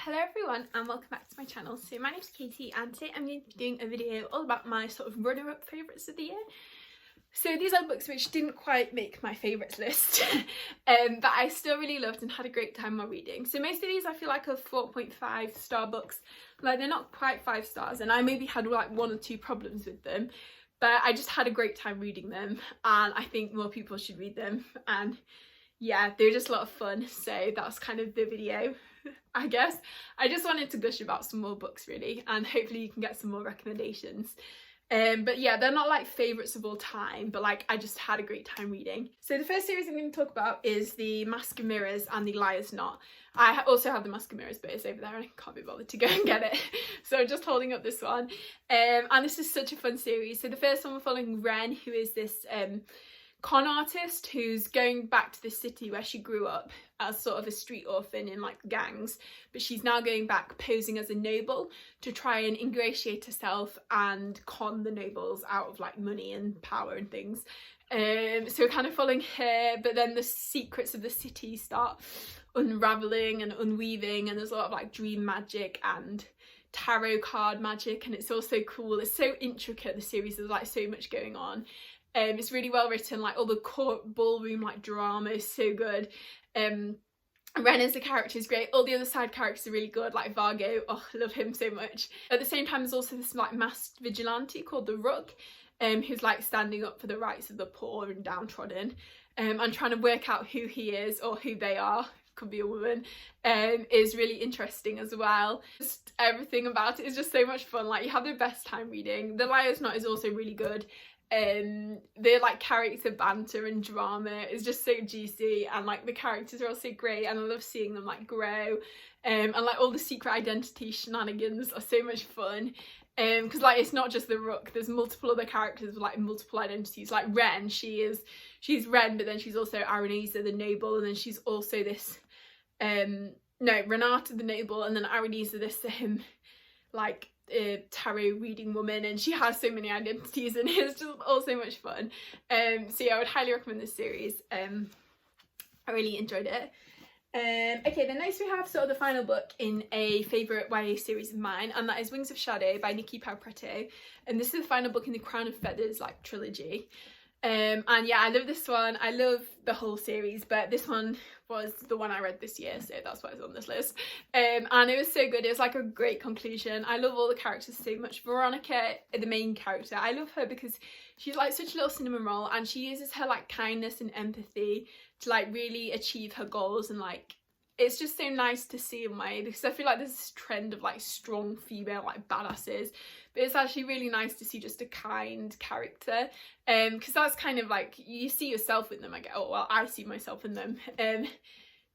Hello everyone and welcome back to my channel. So my name's Katie and today I'm going to be doing a video all about my sort of runner-up favourites of the year. So these are books which didn't quite make my favourites list but I still really loved and had a great time while reading. So most of these I feel like are 4.5 star books, like they're not quite 5 stars, and I maybe had like 1 or 2 problems with them, but I just had a great time reading them and I think more people should read them, and yeah, they're just a lot of fun. So that's kind of the video, I guess. I just wanted to gush about some more books really, and hopefully you can get some more recommendations. But yeah, they're not like favourites of all time, but like I just had a great time reading. So the first series I'm going to talk about is the Mask of Mirrors and the Liar's Knot. I also have the Mask of Mirrors, but it's over there and I can't be bothered to go and get it. So I'm just holding up this one. And this is such a fun series. So the first one we're following Ren, who is this con artist who's going back to the city where she grew up as sort of a street orphan in like gangs, but she's now going back posing as a noble to try and ingratiate herself and con the nobles out of like money and power and things. So we're kind of following her, but then the secrets of the city start unraveling and unweaving, and there's a lot of like dream magic and tarot card magic, and it's all so cool. It's so intricate, the series. There's like so much going on. It's really well written, like all the court ballroom like drama is so good. Ren as the character is great. All the other side characters are really good, like Vargo. Oh, I love him so much. At the same time, there's also this like masked vigilante called the Rook, who's like standing up for the rights of the poor and downtrodden, and trying to work out who he is or who they are. Could be a woman, is really interesting as well. Just everything about it is just so much fun. Like you have the best time reading. The Liar's Knot is also really good. The like character banter and drama is just so juicy, and like the characters are also great, and I love seeing them like grow, and like all the secret identity shenanigans are so much fun, because like it's not just the Rook, there's multiple other characters with like multiple identities. Like Ren, she's Ren, but then she's also Aranesa the noble, and then she's also this Renata the noble, and then Aranesa this like tarot reading woman, and she has so many identities and it's just all so much fun. So yeah, I would highly recommend this series. I really enjoyed it. Okay, then next we have sort of the final book in a favourite YA series of mine, and that is Wings of Shadow by Nikki Paupreto, and this is the final book in the Crown of Feathers like trilogy. And yeah, I love this one. I love the whole series, but this one was the one I read this year, so that's why it's on this list. And it was so good. It was like a great conclusion. I love all the characters so much. Veronica, the main character, I love her because she's like such a little cinnamon roll, and she uses her like kindness and empathy to like really achieve her goals, and like it's just so nice to see in a way, because I feel like there's this trend of like strong female like badasses, but it's actually really nice to see just a kind character, because that's kind of like, you see yourself in them. I go, oh well, I see myself in them.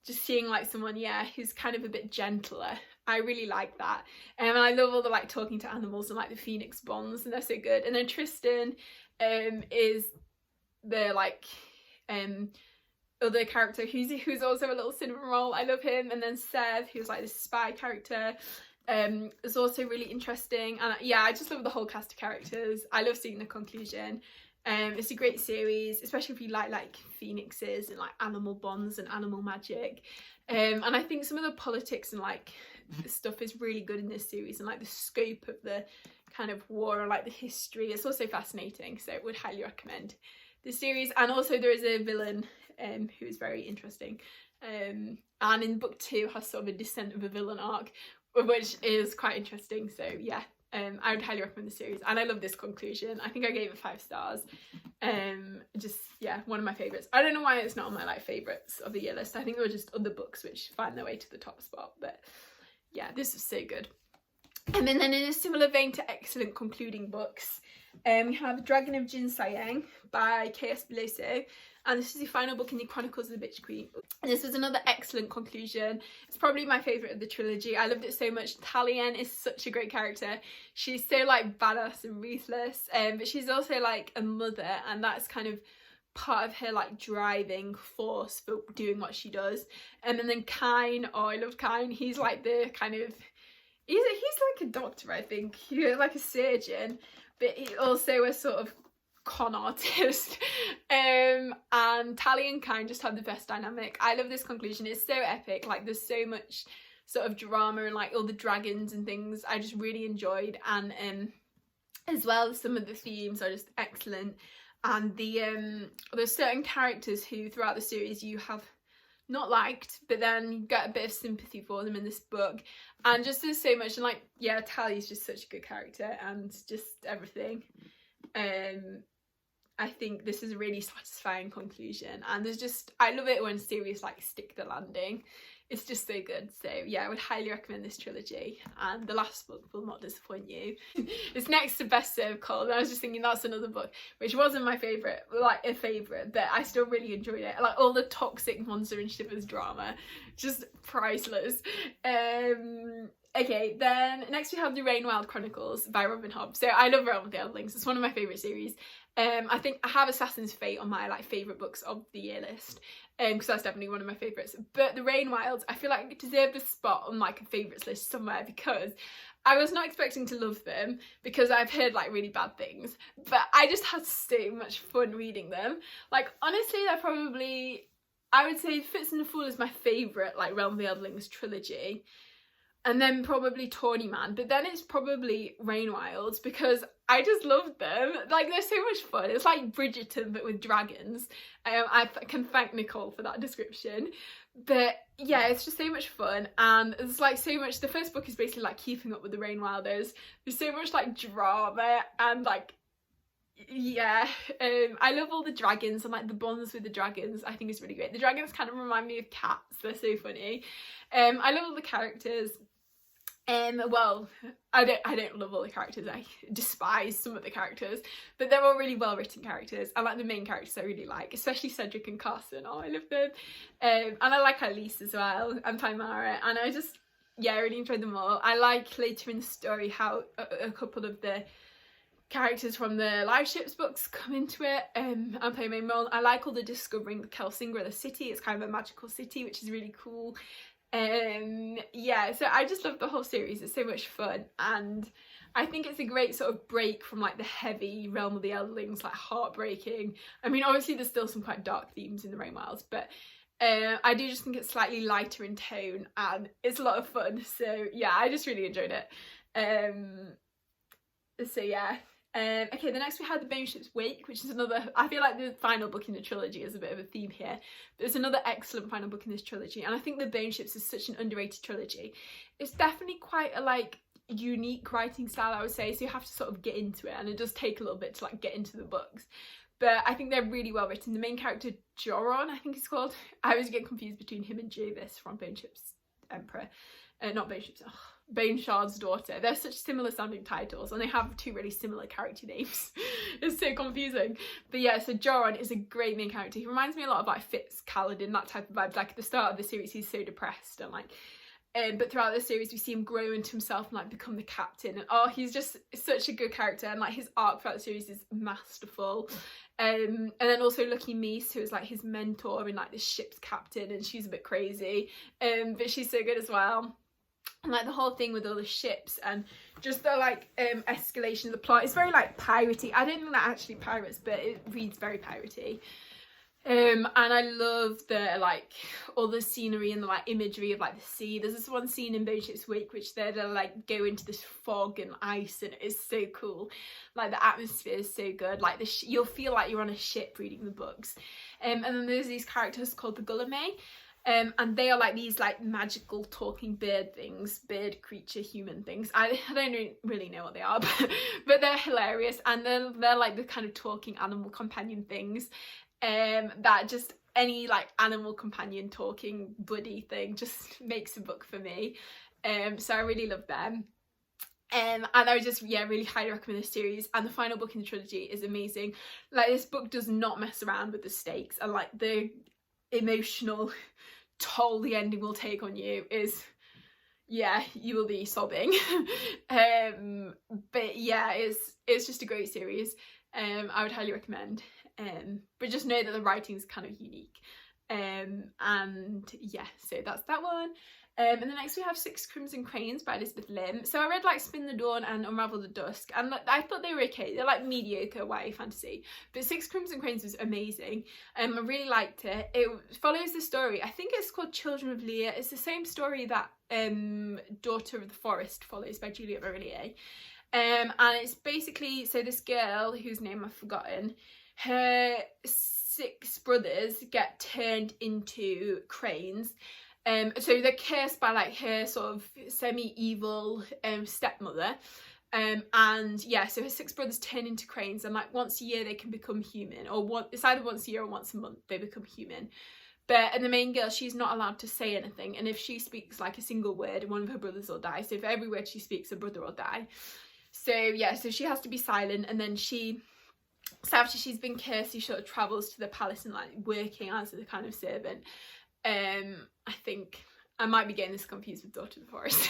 Just seeing like someone, yeah, who's kind of a bit gentler, I really like that. And I love all the like talking to animals and like the phoenix bonds, and they're so good. And then Tristan is the like other character who's also a little cinnamon roll. I love him. And then Sev, who's like this spy character, is also really interesting. And yeah, I just love the whole cast of characters. I love seeing the conclusion. It's a great series, especially if you like phoenixes and like animal bonds and animal magic. And I think some of the politics and like stuff is really good in this series, and like the scope of the kind of war and like the history, it's also fascinating. So I would highly recommend this series. And also there is a villain who is very interesting, and in book 2 has sort of a descent of a villain arc, which is quite interesting. So yeah, I would highly recommend the series, and I love this conclusion. I think I gave it 5 stars. Just yeah, one of my favourites. I don't know why it's not on my like favourites of the year list. I think there were just other books which find their way to the top spot, but yeah, this was so good. And then in a similar vein to excellent concluding books, we have Dragon of Jin Sayang by K.S. Beloso, and this is the final book in the Chronicles of the Bitch Queen. And this was another excellent conclusion. It's probably my favourite of the trilogy. I loved it so much. Talien is such a great character. She's so like badass and ruthless, but she's also like a mother, and that's kind of part of her like driving force for doing what she does. And then Kine, oh I love Kine. He's like the kind of, he's like a doctor, I think. He's like a surgeon, but he also a sort of con artist. And Tally and Kine just have the best dynamic. I love this conclusion. It's so epic. Like there's so much sort of drama and like all the dragons and things I just really enjoyed, and as well some of the themes are just excellent, and there's certain characters who throughout the series you have not liked, but then you get a bit of sympathy for them in this book, and just there's so much, and like, yeah, Tally's just such a good character and just everything. I think this is a really satisfying conclusion, and there's just, I love it when series like stick the landing. It's just so good. So yeah, I would highly recommend this trilogy, and the last book will not disappoint you. It's next to Best Served Cold, and I was just thinking that's another book which wasn't my favourite, like a favourite, but I still really enjoyed it. Like all the toxic monster and shivers drama, just priceless. Okay, then next we have The Rainwild Chronicles by Robin Hobb. So I love Realm of the Eldlings. It's one of my favourite series. I think I have Assassin's Fate on my like favourite books of the year list, because that's definitely one of my favourites. But The Rainwilds, I feel like it deserved a spot on like a favourites list somewhere, because I was not expecting to love them, because I've heard like really bad things, but I just had so much fun reading them. Like honestly, they're probably, I would say Fitz and the Fool is my favourite like Realm of the Eldlings trilogy, and then probably Tawny Man, but then it's probably Rainwilds, because I just loved them. Like they're so much fun. It's like Bridgerton but with dragons. I can thank Nicole for that description. But yeah, it's just so much fun, and it's like so much, the first book is basically like keeping up with the Rainwilders. There's so much like drama, and like, yeah, I love all the dragons and like the bonds with the dragons. I think it's really great. The dragons kind of remind me of cats. They're so funny. I love all the characters. Well, I don't love all the characters. I despise some of the characters, but they're all really well written characters. I like the main characters I really like, especially Cedric and Carson. Oh, I love them. And I like Elise as well, and Primara, and I just, yeah, I really enjoyed them all. I like later in the story how a couple of the characters from the Live Ships books come into it and play a main role. I like all the discovering the Kelsingra, the city. It's kind of a magical city, which is really cool. Yeah, so I just love the whole series. It's so much fun, and I think it's a great sort of break from like the heavy Realm of the Eldlings, like heartbreaking. I mean, obviously there's still some quite dark themes in the Rainwilds, but I do just think it's slightly lighter in tone, and it's a lot of fun. So yeah, I just really enjoyed it. So yeah. Okay, the next we had The Bone Ship's Wake, which is another, I feel like the final book in the trilogy is a bit of a theme here. There's another excellent final book in this trilogy, and I think The Bone Ships is such an underrated trilogy. It's definitely quite a like unique writing style, I would say, so you have to sort of get into it, and it does take a little bit to like get into the books. But I think they're really well written. The main character, Joron, I think it's called. I always get confused between him and Jovis from Bone Ship's Emperor. Not Bone Ship's, Bone Shard's daughter. They're such similar sounding titles, and they have two really similar character names. It's so confusing. But yeah, so Joron is a great main character. He reminds me a lot of like Fitz Kaladin, that type of vibe. Like at the start of the series, he's so depressed, and like, but throughout the series we see him grow into himself and like become the captain, and oh, he's just such a good character, and like his arc throughout the series is masterful. And then also Lucky Mies, who is like his mentor and like the ship's captain, and she's a bit crazy, but she's so good as well. And like the whole thing with all the ships and just the like escalation of the plot, it's very like piratey. I don't think they're actually pirates, but it reads very piratey. And I love the like all the scenery and the like imagery of like the sea. There's this one scene in Bone Ship's Wake which they're like go into this fog and ice, and it's so cool. Like the atmosphere is so good. Like you'll feel like you're on a ship reading the books. And then there's these characters called the Gullime. And they are like these like magical talking bird things, bird creature human things. I don't really know what they are, but they're hilarious, and they're like the kind of talking animal companion things. That just any like animal companion talking buddy thing just makes a book for me. So I really love them. And I would just, yeah, really highly recommend this series. And the final book in the trilogy is amazing. Like this book does not mess around with the stakes, and like the emotional toll the ending will take on you is, yeah, you will be sobbing. But yeah, it's just a great series. I would highly recommend. But just know that the writing is kind of unique. And yeah, so that's that one. And then next we have Six Crimson Cranes by Elizabeth Lim. So I read like Spin the Dawn and Unravel the Dusk, and I thought they were okay. They're like mediocre YA fantasy, but Six Crimson Cranes was amazing. I really liked it. It follows the story, I think it's called Children of Lear. It's the same story that Daughter of the Forest follows by Juliet Marillier. And it's basically, so this girl whose name I've forgotten, her 6 brothers get turned into cranes. So they're cursed by like her sort of semi-evil stepmother. And yeah, so her 6 brothers turn into cranes, and like once a year they can become human, or it's either once a year or once a month they become human. And the main girl, she's not allowed to say anything, and if she speaks like a single word, one of her brothers will die. So if every word she speaks, a brother will die. So yeah, so she has to be silent, and then so after she's been cursed, she sort of travels to the palace and like working as a kind of servant. I think I might be getting this confused with Daughter of the Forest.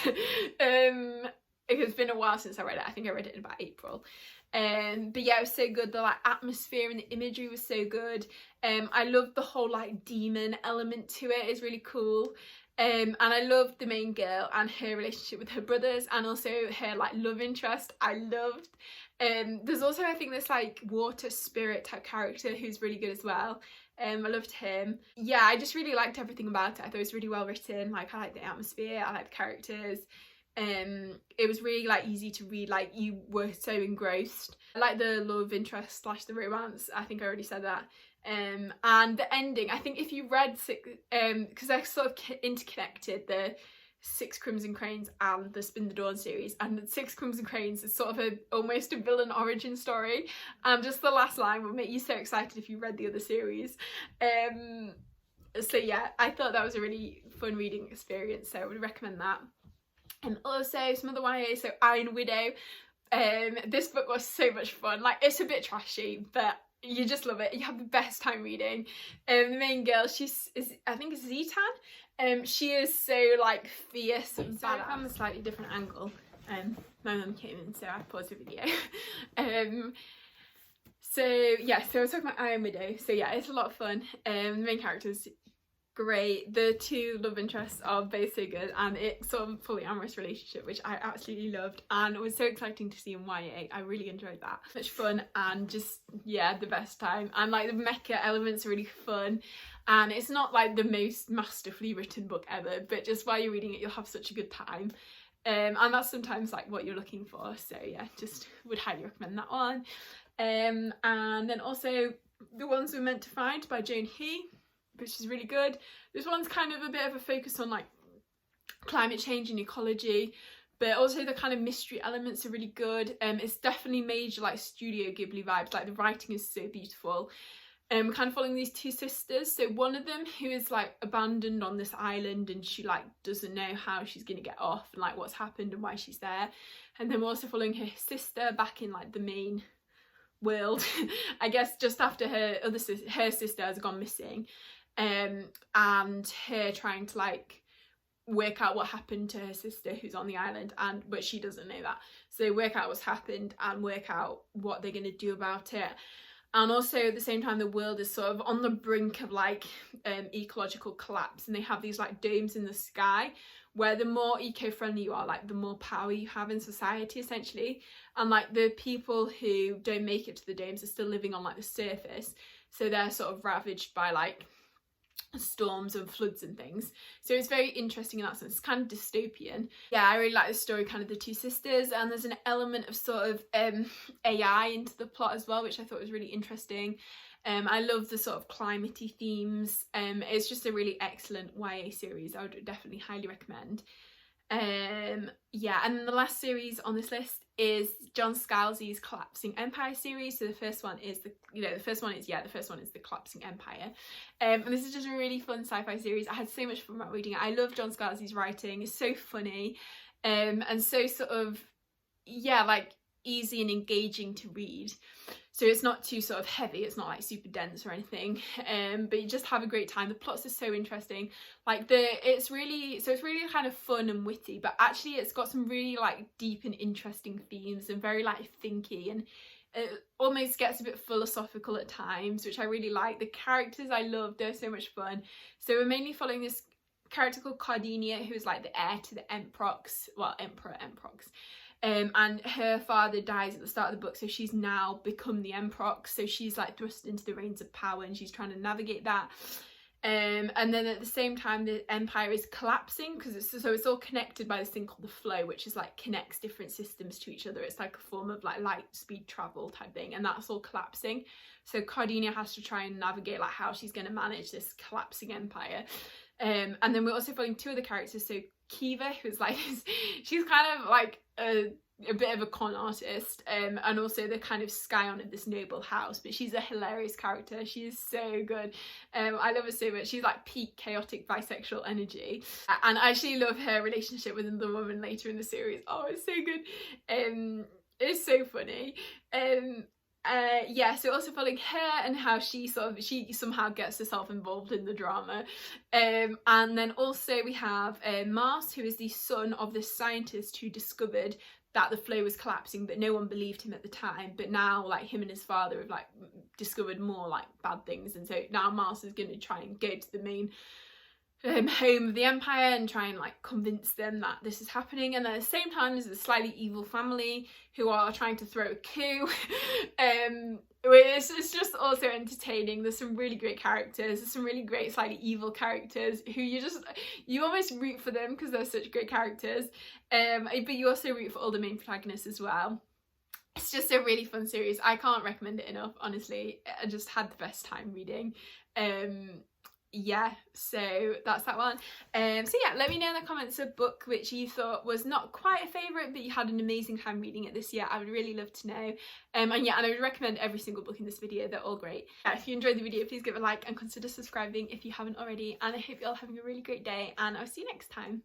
It's been a while since I read it. I think I read it in about April. But yeah, it was so good. The like atmosphere and the imagery was so good. I loved the whole like demon element to it. It's really cool. And I loved the main girl and her relationship with her brothers, and also her like love interest. I loved. There's also, I think, this like water spirit type character who's really good as well. I loved him. Yeah, I just really liked everything about it. I thought it was really well written. Like, I liked the atmosphere, I liked the characters. It was really like easy to read, like you were so engrossed. I like the love interest / the romance. I think I already said that. And the ending, I think if you read because they're sort of interconnected, the Six Crimson Cranes and the Spin the Dawn series, and the Six Crimson Cranes is sort of almost a villain origin story, and just the last line will make you so excited if you read the other series. So yeah, I thought that was a really fun reading experience, so I would recommend that. And also some other YA, so Iron Widow. This book was so much fun. Like, it's a bit trashy, but you just love it. You have the best time reading. The main girl, I think it's Zetan. She is so like fierce and badass. From a slightly different angle. My mum came in, so I paused the video. So yeah, so I was talking about Iron Widow. So yeah, it's a lot of fun. The main character's great. The 2 love interests are both so good, and it's sort of a polyamorous relationship, which I absolutely loved, and it was so exciting to see in YA. I really enjoyed that. Much fun, and just yeah, the best time. And like the mecha elements are really fun, and it's not like the most masterfully written book ever, but just while you're reading it you'll have such a good time. And that's sometimes like what you're looking for. So yeah, just would highly recommend that one. And then also The Ones We're Meant to Find by Joan He, which is really good. This one's kind of a bit of a focus on like climate change and ecology, but also the kind of mystery elements are really good. It's definitely major like Studio Ghibli vibes. Like the writing is so beautiful. We're kind of following these 2 sisters. So one of them who is like abandoned on this island, and she like doesn't know how she's gonna get off and like what's happened and why she's there. And then we're also following her sister back in like the main world, I guess, just after her sister has gone missing. And her trying to like work out what happened to her sister who's on the island, but she doesn't know that. So they work out what's happened and work out what they're going to do about it. And also at the same time the world is sort of on the brink of like ecological collapse, and they have these like domes in the sky where the more eco-friendly you are, like the more power you have in society essentially. And like the people who don't make it to the domes are still living on like the surface, so they're sort of ravaged by like storms and floods and things. So it's very interesting in that sense. It's kind of dystopian. Yeah, I really like the story, kind of the 2 sisters, and there's an element of sort of AI into the plot as well, which I thought was really interesting. I love the sort of climatey themes. It's just a really excellent YA series. I would definitely highly recommend. Yeah, and then the last series on this list is John Scalzi's Collapsing Empire series. So the first one is the first one is the Collapsing Empire. And this is just a really fun sci-fi series. I had so much fun about reading it. I love John Scalzi's writing. It's so funny, and so sort of, yeah, like easy and engaging to read. So it's not too sort of heavy, it's not like super dense or anything, but you just have a great time. The plots are so interesting. Like it's really kind of fun and witty, but actually it's got some really like deep and interesting themes, and very like thinky, and it almost gets a bit philosophical at times, which I really like. The characters I love, they're so much fun. So we're mainly following this character called Cardinia, who is like the heir to the Emprox, well, Emperor Emprox. And her father dies at the start of the book, so she's now become the Emprox, so she's like thrust into the reins of power and she's trying to navigate that. And then at the same time the empire is collapsing, because it's all connected by this thing called the flow, which is like connects different systems to each other. It's like a form of like light speed travel type thing, and that's all collapsing. So Cardinia has to try and navigate like how she's going to manage this collapsing empire. And then we're also following two other characters. So Kiva, who's like she's kind of like a bit of a con artist, and also the kind of scion of this noble house, but she's a hilarious character. She is so good. I love her so much. She's like peak chaotic bisexual energy, and I actually love her relationship with another woman later in the series. Oh, it's so good. It's so funny. Yeah, so also following her and how she somehow gets herself involved in the drama. And then also we have Mars, who is the son of the scientist who discovered that the flow was collapsing, but no one believed him at the time. But now like him and his father have like discovered more like bad things, and so now Mars is going to try and go to the main home of the empire and try and like convince them that this is happening. And then at the same time there's a slightly evil family who are trying to throw a coup. It's just also entertaining. There's some really great characters, there's some really great slightly evil characters who you almost root for them because they're such great characters, but you also root for all the main protagonists as well. It's just a really fun series. I can't recommend it enough, honestly. I just had the best time reading. Yeah, so that's that one. So yeah, let me know in the comments a book which you thought was not quite a favourite but you had an amazing time reading it this year. I would really love to know. And yeah, and I would recommend every single book in this video. They're all great. If you enjoyed the video, please give it a like and consider subscribing if you haven't already, and I hope you're all having a really great day, and I'll see you next time.